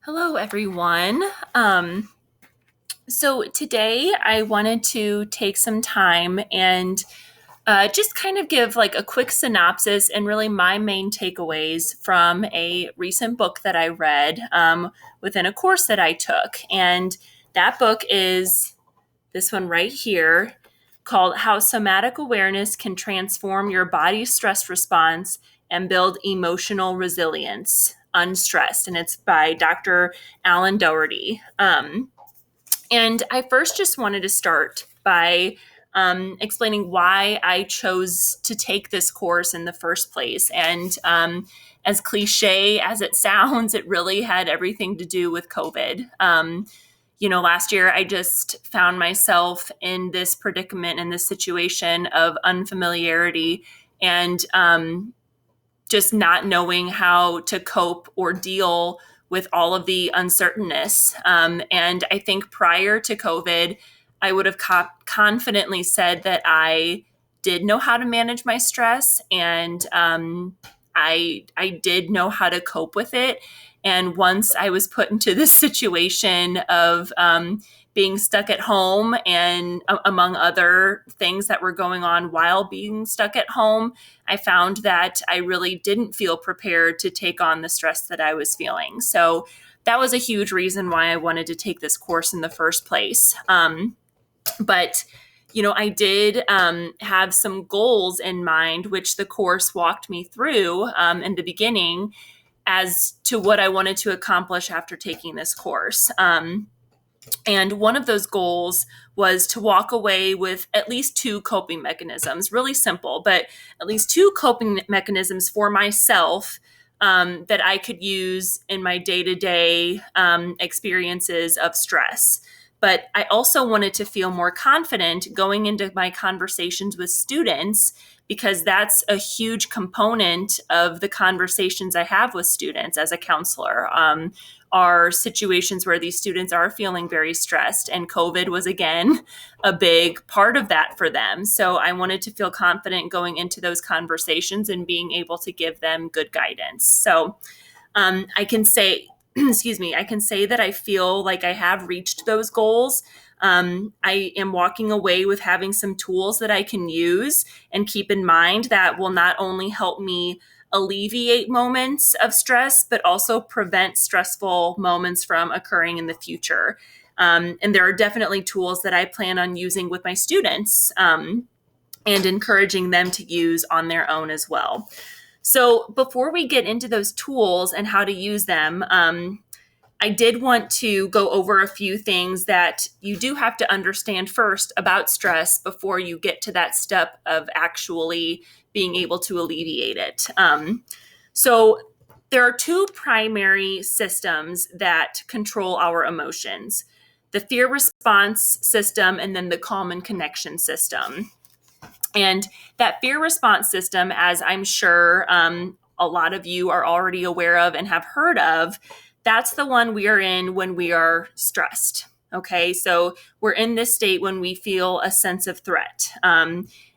Hello, everyone. So today I wanted to take some time and just kind of give like a quick synopsis and really my main takeaways from a recent book that I read within a course that I took. And that book is this one right here called How Somatic Awareness Can Transform Your Body's Stress Response and Build Emotional Resilience. Unstressed, and it's by Dr. Alan Doherty. And I first just wanted to start by explaining why I chose to take this course in the first place. And as cliche as it sounds, it really had everything to do with COVID. Last year I just found myself in this predicament, in this situation of unfamiliarity and just not knowing how to cope or deal with all of the uncertainness. And I think prior to COVID, I would have confidently said that I did know how to manage my stress and I did know how to cope with it. And once I was put into this situation of being stuck at home and among other things that were going on while being stuck at home, I found that I really didn't feel prepared to take on the stress that I was feeling. So that was a huge reason why I wanted to take this course in the first place. But I did have some goals in mind, which the course walked me through in the beginning as to what I wanted to accomplish after taking this course. And one of those goals was to walk away with at least two coping mechanisms, really simple, but at least two coping mechanisms for myself that I could use in my day-to-day experiences of stress. But I also wanted to feel more confident going into my conversations with students because that's a huge component of the conversations I have with students as a counselor. Are situations where these students are feeling very stressed, and COVID was again a big part of that for them. So I wanted to feel confident going into those conversations and being able to give them good guidance. So I can say, excuse me, I can say that I feel like I have reached those goals. I am walking away with having some tools that I can use and keep in mind that will not only help me alleviate moments of stress, but also prevent stressful moments from occurring in the future. And there are definitely tools that I plan on using with my students and encouraging them to use on their own as well. So before we get into those tools and how to use them, I did want to go over a few things that you do have to understand first about stress before you get to that step of actually being able to alleviate it. So there are two primary systems that control our emotions: the fear response system and then the calm and connection system. And that fear response system, as I'm sure a lot of you are already aware of and have heard of, that's the one we are in when we are stressed. Okay, so we're in this state when we feel a sense of threat.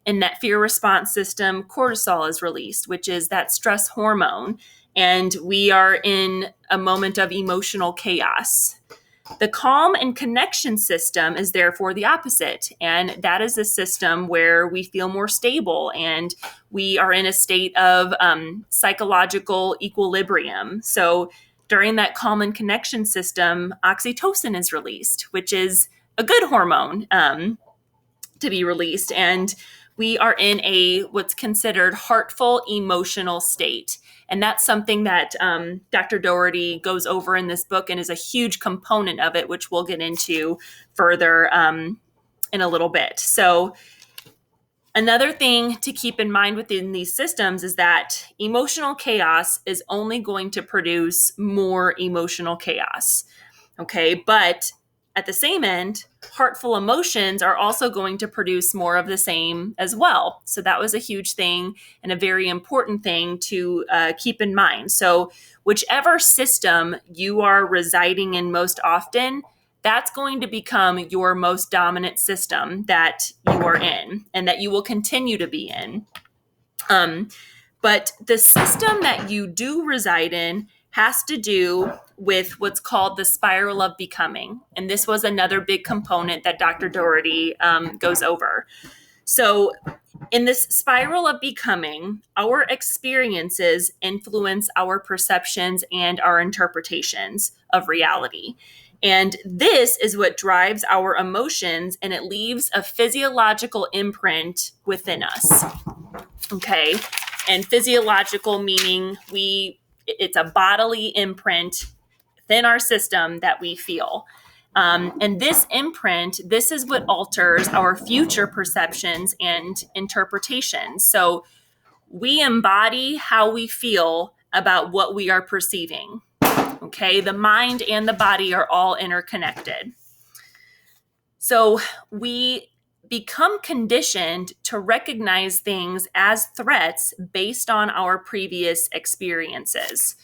In that fear response system, cortisol is released, which is that stress hormone, and we are in a moment of emotional chaos. The calm and connection system is therefore the opposite, and that is a system where we feel more stable and we are in a state of psychological equilibrium. So during that calm and connection system, oxytocin is released, which is a good hormone to be released. And we are in a what's considered heartful emotional state. And that's something that Dr. Doherty goes over in this book and is a huge component of it, which we'll get into further in a little bit. So another thing to keep in mind within these systems is that emotional chaos is only going to produce more emotional chaos. Okay, but at the same end, heartful emotions are also going to produce more of the same as well. So that was a huge thing and a very important thing to keep in mind. So whichever system you are residing in most often, that's going to become your most dominant system that you are in and that you will continue to be in. But the system that you do reside in has to do with what's called the spiral of becoming. And this was another big component that Dr. Doherty goes over. So, in this spiral of becoming, our experiences influence our perceptions and our interpretations of reality. And this is what drives our emotions, and it leaves a physiological imprint within us. Okay. And physiological meaning it's a bodily imprint within our system that we feel. And this imprint, this is what alters our future perceptions and interpretations. So we embody how we feel about what we are perceiving. Okay, the mind and the body are all interconnected. So we become conditioned to recognize things as threats based on our previous experiences.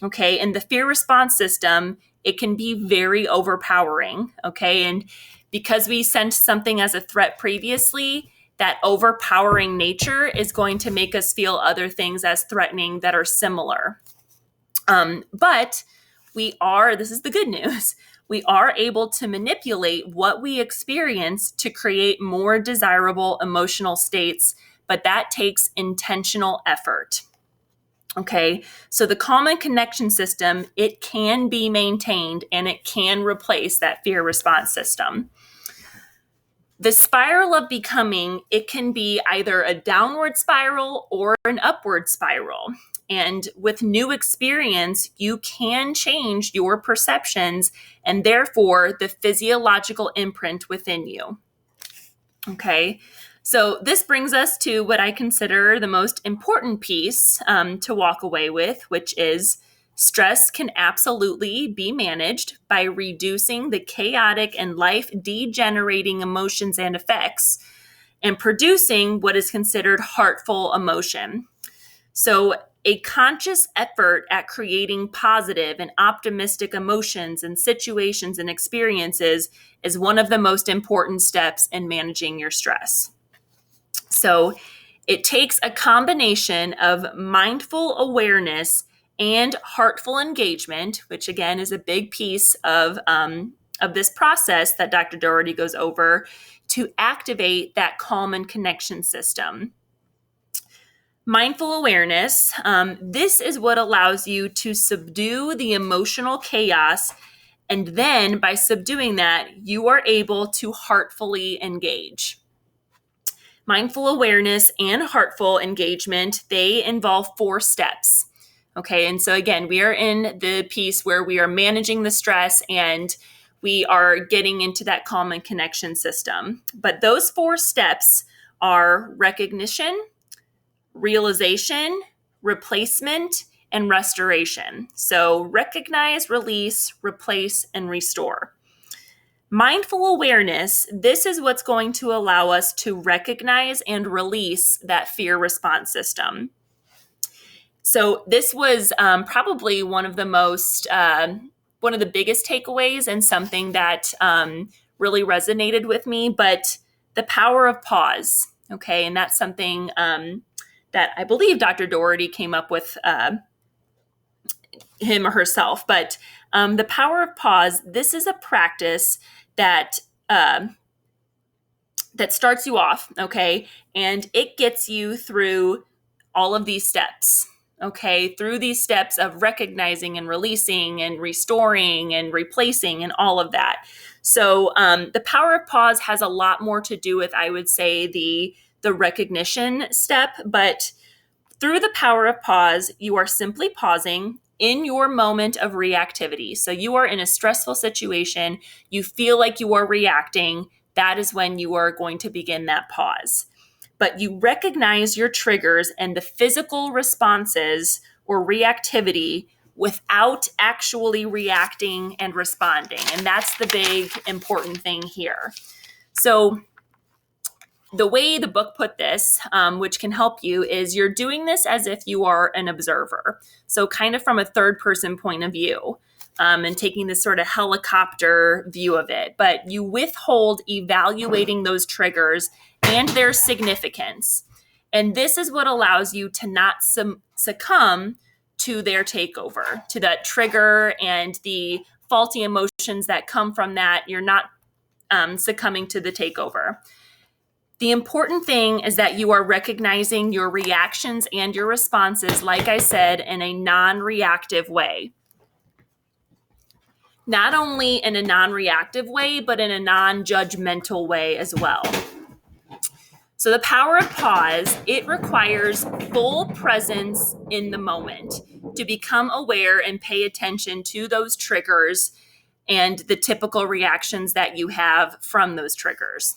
Okay, and the fear response system, it can be very overpowering. Okay, and because we sensed something as a threat previously, that overpowering nature is going to make us feel other things as threatening that are similar. But this is the good news, we are able to manipulate what we experience to create more desirable emotional states, but that takes intentional effort. Okay, so the common connection system, it can be maintained and it can replace that fear response system. The spiral of becoming, it can be either a downward spiral or an upward spiral. And with new experience, you can change your perceptions and therefore the physiological imprint within you. Okay, so this brings us to what I consider the most important piece to walk away with, which is stress can absolutely be managed by reducing the chaotic and life-degenerating emotions and effects and producing what is considered heartful emotion. So a conscious effort at creating positive and optimistic emotions and situations and experiences is one of the most important steps in managing your stress. So it takes a combination of mindful awareness and heartful engagement, which again is a big piece of this process that Dr. Doherty goes over, to activate that calm and connection system. Mindful awareness, this is what allows you to subdue the emotional chaos. And then by subduing that, you are able to heartfully engage. Mindful awareness and heartful engagement, they involve 4 steps. Okay, and so again, we are in the piece where we are managing the stress and we are getting into that calm and connection system. But those 4 steps are recognition, realization, replacement, and restoration. So recognize, release, replace, and restore. Mindful awareness, this is what's going to allow us to recognize and release that fear response system. So this was probably one of the biggest takeaways and something that really resonated with me, but the power of pause. Okay, and that's something that I believe Dr. Doherty came up with him or herself. But the power of pause, this is a practice that starts you off, okay? And it gets you through all of these steps, okay? Through these steps of recognizing and releasing and restoring and replacing and all of that. So the power of pause has a lot more to do with, I would say, the recognition step, but through the power of pause, you are simply pausing in your moment of reactivity. So you are in a stressful situation, you feel like you are reacting, that is when you are going to begin that pause. But you recognize your triggers and the physical responses or reactivity without actually reacting and responding. And that's the big important thing here. So the way the book put this, which can help you, is you're doing this as if you are an observer. So kind of from a third person point of view, and taking this sort of helicopter view of it. But you withhold evaluating those triggers and their significance. And this is what allows you to not succumb to their takeover, to that trigger and the faulty emotions that come from that. You're not succumbing to the takeover. The important thing is that you are recognizing your reactions and your responses, like I said, in a non-reactive way. Not only in a non-reactive way, but in a non-judgmental way as well. So the power of pause, it requires full presence in the moment to become aware and pay attention to those triggers and the typical reactions that you have from those triggers.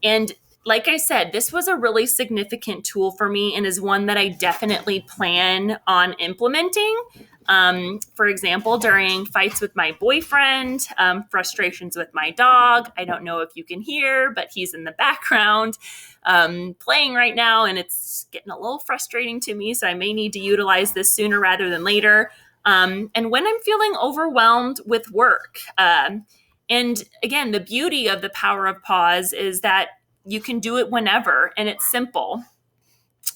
And like I said, this was a really significant tool for me and is one that I definitely plan on implementing. For example, during fights with my boyfriend, frustrations with my dog. I don't know if you can hear, but he's in the background playing right now, and it's getting a little frustrating to me. So I may need to utilize this sooner rather than later. And when I'm feeling overwhelmed with work. And again, the beauty of the power of pause is that you can do it whenever, and it's simple.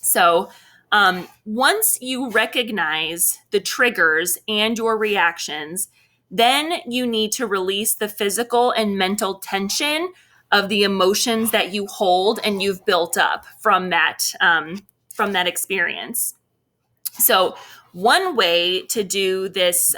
So once you recognize the triggers and your reactions, then you need to release the physical and mental tension of the emotions that you hold and you've built up from that experience. So one way to do this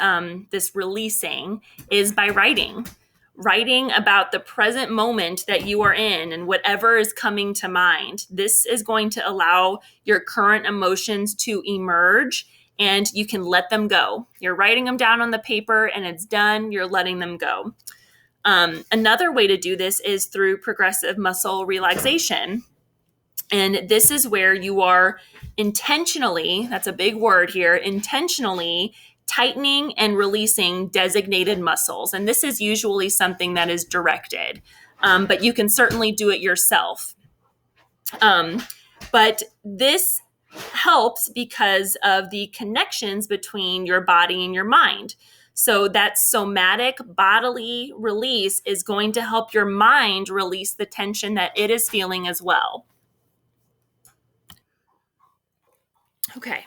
releasing is by writing about the present moment that you are in and whatever is coming to mind. This is going to allow your current emotions to emerge and you can let them go. You're writing them down on the paper and it's done. You're letting them go. Another way to do this is through progressive muscle relaxation. And this is where you are intentionally, that's a big word here, intentionally tightening and releasing designated muscles. And this is usually something that is directed, but you can certainly do it yourself. But this helps because of the connections between your body and your mind. So that somatic bodily release is going to help your mind release the tension that it is feeling as well. Okay.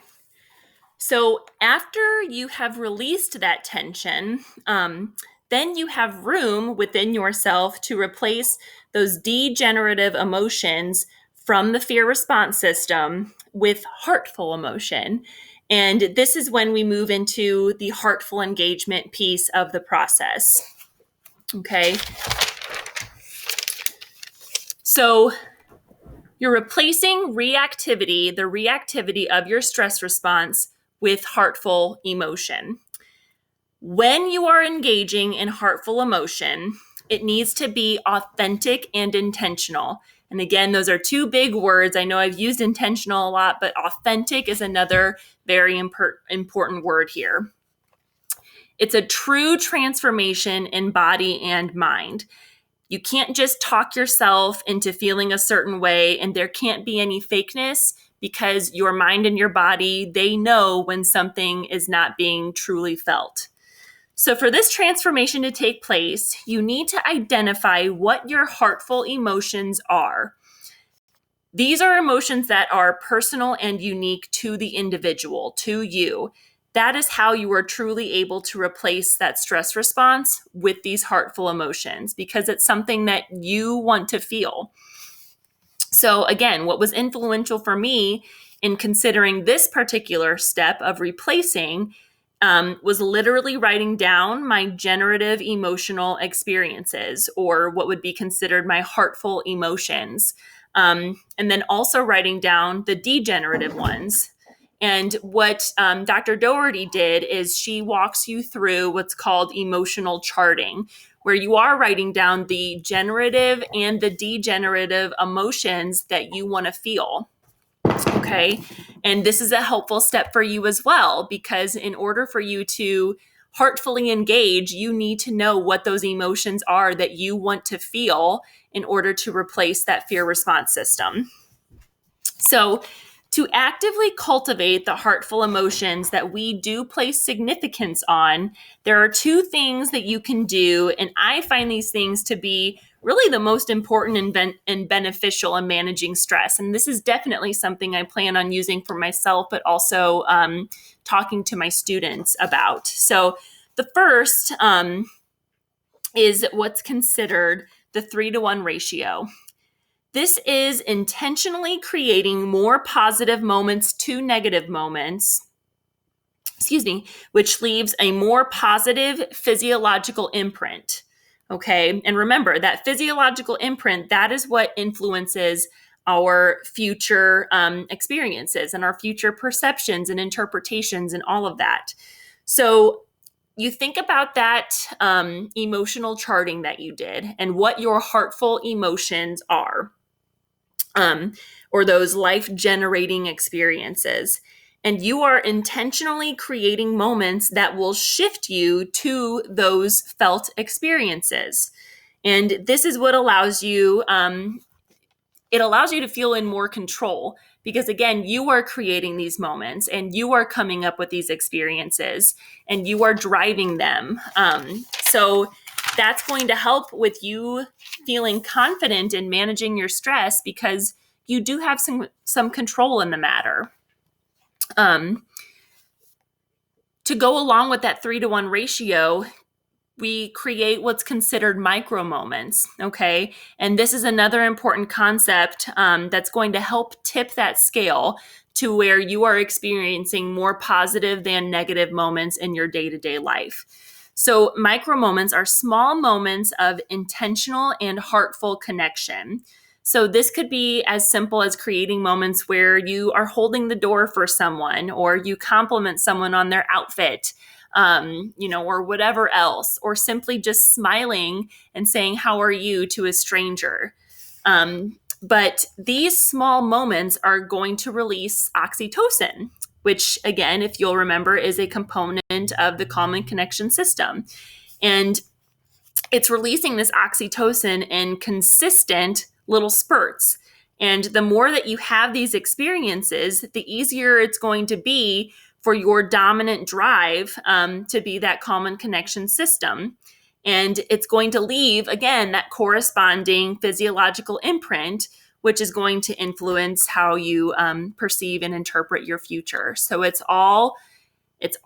So after you have released that tension, then you have room within yourself to replace those degenerative emotions from the fear response system with heartful emotion. And this is when we move into the heartful engagement piece of the process. Okay. So you're replacing reactivity, the reactivity of your stress response, with heartful emotion. When you are engaging in heartful emotion, it needs to be authentic and intentional. And again, those are two big words. I know I've used intentional a lot, but authentic is another very important word here. It's a true transformation in body and mind. You can't just talk yourself into feeling a certain way, and there can't be any fakeness because your mind and your body, they know when something is not being truly felt. So for this transformation to take place, you need to identify what your heartful emotions are. These are emotions that are personal and unique to the individual, to you. That is how you are truly able to replace that stress response with these heartful emotions, because it's something that you want to feel. So again, what was influential for me in considering this particular step of replacing was literally writing down my generative emotional experiences, or what would be considered my heartful emotions. And then also writing down the degenerative ones. And what Dr. Doherty did is she walks you through what's called emotional charting, where you are writing down the generative and the degenerative emotions that you want to feel. Okay. And this is a helpful step for you as well, because in order for you to heartfully engage, you need to know what those emotions are that you want to feel in order to replace that fear response system. So to actively cultivate the heartful emotions that we do place significance on, there are two things that you can do, and I find these things to be really the most important and beneficial in managing stress. And this is definitely something I plan on using for myself, but also talking to my students about. So the first is what's considered the 3-to-1 ratio. This is intentionally creating more positive moments to negative moments, which leaves a more positive physiological imprint. Okay. And remember that physiological imprint, that is what influences our future experiences and our future perceptions and interpretations and all of that. So you think about that emotional charting that you did and what your heartful emotions are, or those life generating experiences. And you are intentionally creating moments that will shift you to those felt experiences. And this is what allows you, it allows you to feel in more control, because again, you are creating these moments and you are coming up with these experiences and you are driving them. So that's going to help with you feeling confident in managing your stress, because you do have some control in the matter. To go along with that 3-to-1 ratio, we create what's considered micro moments. Okay. And this is another important concept that's going to help tip that scale to where you are experiencing more positive than negative moments in your day-to-day life. So micro moments are small moments of intentional and heartful connection. So this could be as simple as creating moments where you are holding the door for someone, or you compliment someone on their outfit, or whatever else, or simply just smiling and saying, "How are you?" to a stranger. But these small moments are going to release oxytocin, which, again, if you'll remember, is a component of the calm and connection system. And it's releasing this oxytocin in consistent little spurts. And the more that you have these experiences, the easier it's going to be for your dominant drive to be that calm and connection system. And it's going to leave, again, that corresponding physiological imprint, which is going to influence how you perceive and interpret your future. So it's all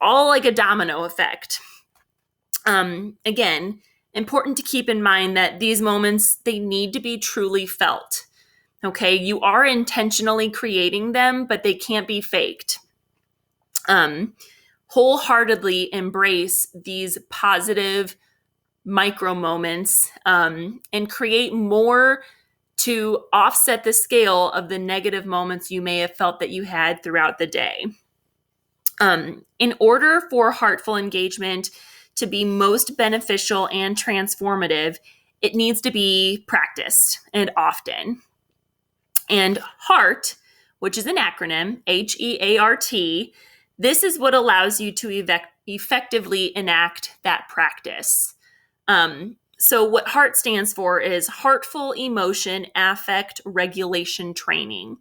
like a domino effect. Again, important to keep in mind that these moments, they need to be truly felt. Okay, you are intentionally creating them, but they can't be faked. Wholeheartedly embrace these positive micro moments and create more to offset the scale of the negative moments you may have felt that you had throughout the day. In order for heartful engagement to be most beneficial and transformative, it needs to be practiced and often. And HEART, which is an acronym, HEART, this is what allows you to effectively enact that practice. So what HEART stands for is Heartful Emotion Affect Regulation Training.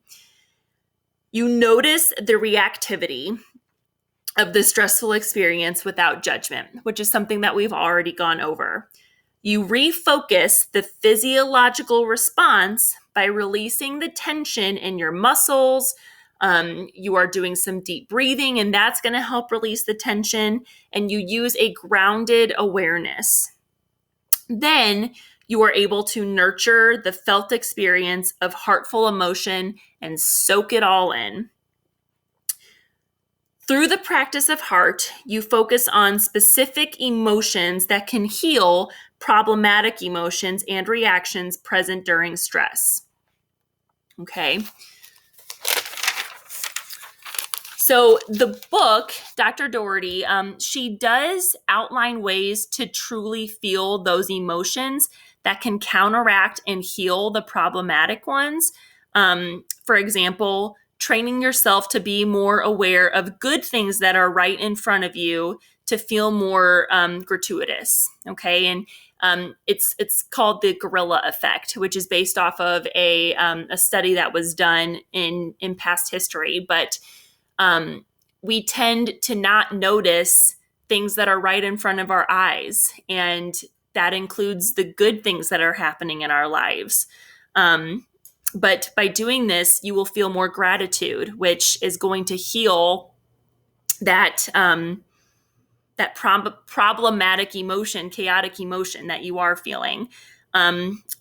You notice the reactivity of the stressful experience without judgment, which is something that we've already gone over. You refocus the physiological response by releasing the tension in your muscles. You are doing some deep breathing, and that's going to help release the tension. And you use a grounded awareness. Then you are able to nurture the felt experience of heartful emotion and soak it all in. Through the practice of HEART, you focus on specific emotions that can heal problematic emotions and reactions present during stress. Okay. So the book, Dr. Doherty, she does outline ways to truly feel those emotions that can counteract and heal the problematic ones. For example, training yourself to be more aware of good things that are right in front of you to feel more gratuitous. Okay. And it's called the gorilla effect, which is based off of a study that was done in past history. But we tend to not notice things that are right in front of our eyes. And that includes the good things that are happening in our lives. But by doing this, you will feel more gratitude, which is going to heal that problematic emotion, chaotic emotion that you are feeling.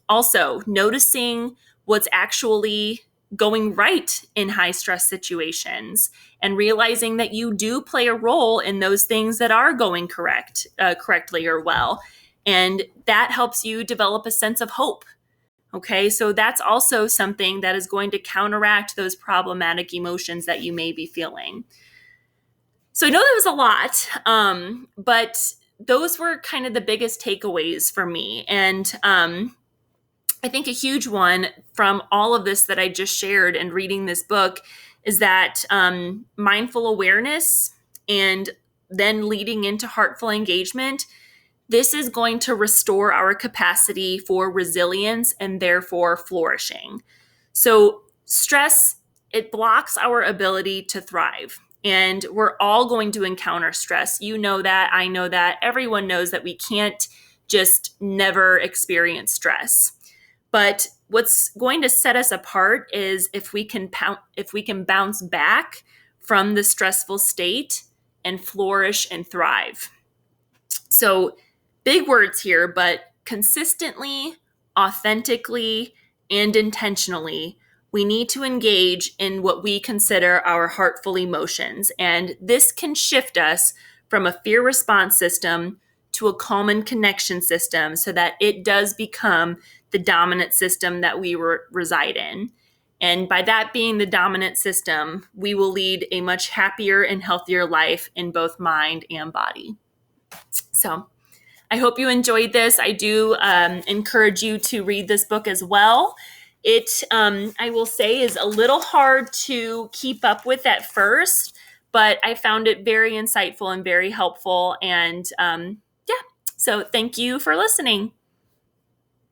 Also, noticing what's actually going right in high stress situations and realizing that you do play a role in those things that are going correctly or well. And that helps you develop a sense of hope. Okay, so that's also something that is going to counteract those problematic emotions that you may be feeling. So I know that was a lot, but those were kind of the biggest takeaways for me. And I think a huge one from all of this that I just shared and reading this book is that mindful awareness and then leading into heartful engagement, this is going to restore our capacity for resilience and therefore flourishing. So stress, it blocks our ability to thrive. And we're all going to encounter stress. You know that. I know that. Everyone knows that we can't just never experience stress. But what's going to set us apart is if we can bounce back from the stressful state and flourish and thrive. So, big words here, but consistently, authentically, and intentionally, we need to engage in what we consider our heartful emotions. And this can shift us from a fear response system to a calm and connection system so that it does become the dominant system that we reside in. And by that being the dominant system, we will lead a much happier and healthier life in both mind and body. So I hope you enjoyed this. I do encourage you to read this book as well. It, I will say, is a little hard to keep up with at first, but I found it very insightful and very helpful. And yeah, so thank you for listening.